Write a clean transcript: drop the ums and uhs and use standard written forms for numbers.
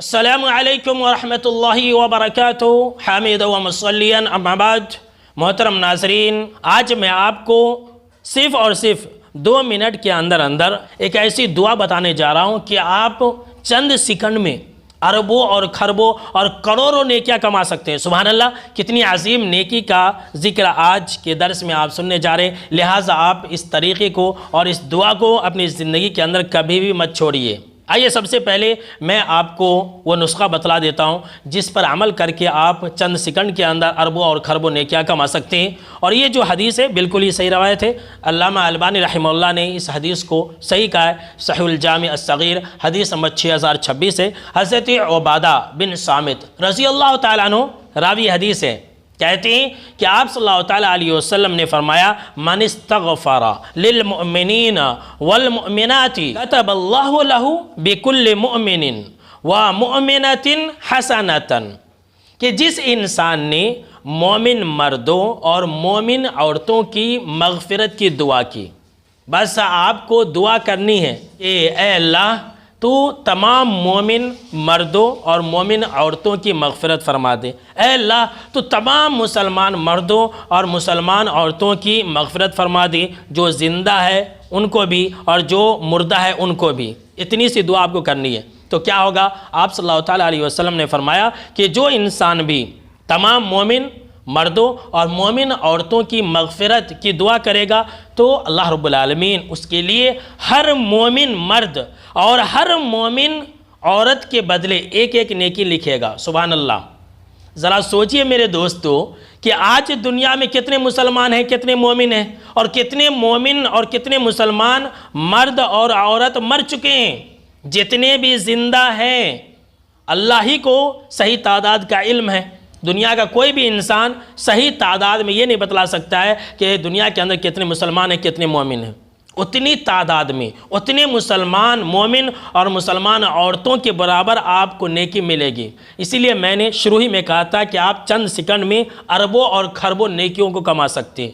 अस्सलामु अलैकुम वरहमतुल्लाहि वबरकातुहू हामिद व मुसल्लियन अम्मा बाद। मोहतरम नाज़रीन, आज मैं आपको सिर्फ़ और सिर्फ 2 मिनट के अंदर अंदर एक ऐसी दुआ बताने जा रहा हूँ कि आप चंद सेकंड में अरबों और खरबों और करोड़ों नेकियां कमा सकते हैं। सुभान अल्लाह, कितनी अजीम नेकी का जिक्र आज के दर्स में आप सुनने जा रहे हैं। लिहाजा आप इस तरीक़े को और इस दुआ को अपनी ज़िंदगी के अंदर कभी भी मत छोड़िए। आइए सबसे पहले मैं आपको वो नुस्खा बतला देता हूँ जिस पर अमल करके आप चंद सेकंड के अंदर अरबों और खरबों नेकियां कमा सकते हैं। और ये जो हदीस है बिल्कुल ही सही रवायत है। अल्लामा अलबानी रहमहुल्लाह ने इस हदीस को सही कहा है। सहीहुल जामी अस्सगीर हदीस नंबर 6026 है। हज़रत उबादा बिन सामित रज़ी अल्लाह तआला अन्हु रावी हदीस है, कहते हैं कि आप सल्लल्लाहु तआला अलैहि वसल्लम ने फरमाया, मन इस्तग़फ़रा लिल मुअमिनीन वल मुअमिनाति कतबल्लाहु लहू बिकुल्लि मुअमिनिन व मुअमिनतिन हसनतन, कि जिस इंसान ने मोमिन मर्दों और मोमिन औरतों की मग़फ़िरत की दुआ की, बस आपको दुआ करनी है कि ऐ अल्लाह तो तमाम मोमिन मर्दों और मोमिन औरतों की मग़फ़िरत फ़रमा दे। ऐ अल्लाह तो तमाम मुसलमान मर्दों और मुसलमान औरतों की मग़फ़िरत फ़रमा दे, जो ज़िंदा है उनको भी और जो मुर्दा है उनको भी। इतनी सी दुआ आपको करनी है। तो क्या होगा, आप सल्लल्लाहु तआला अलैहि वसल्लम ने फ़रमाया कि जो इंसान भी तमाम मोमिन मर्दों और मोमिन औरतों की मग़फ़िरत की दुआ करेगा तो अल्लाह रब्बुल आलमीन उसके लिए हर मोमिन मर्द और हर मोमिन औरत के बदले एक एक नेकी लिखेगा। सुभान अल्लाह। ज़रा सोचिए मेरे दोस्तों कि आज दुनिया में कितने मुसलमान हैं, कितने मोमिन हैं, और कितने मोमिन और कितने मुसलमान मर्द और औरत मर चुके हैं। जितने भी ज़िंदा हैं अल्लाह ही को सही तादाद का इल्म है। दुनिया का कोई भी इंसान सही तादाद में ये नहीं बतला सकता है कि दुनिया के अंदर कितने मुसलमान हैं, कितने मोमिन हैं। उतनी तादाद में उतने मुसलमान मोमिन और मुसलमान औरतों के बराबर आपको नेकी मिलेगी। इसीलिए मैंने शुरू ही में कहा था कि आप चंद सेकंड में अरबों और खरबों नेकियों को कमा सकते हैं।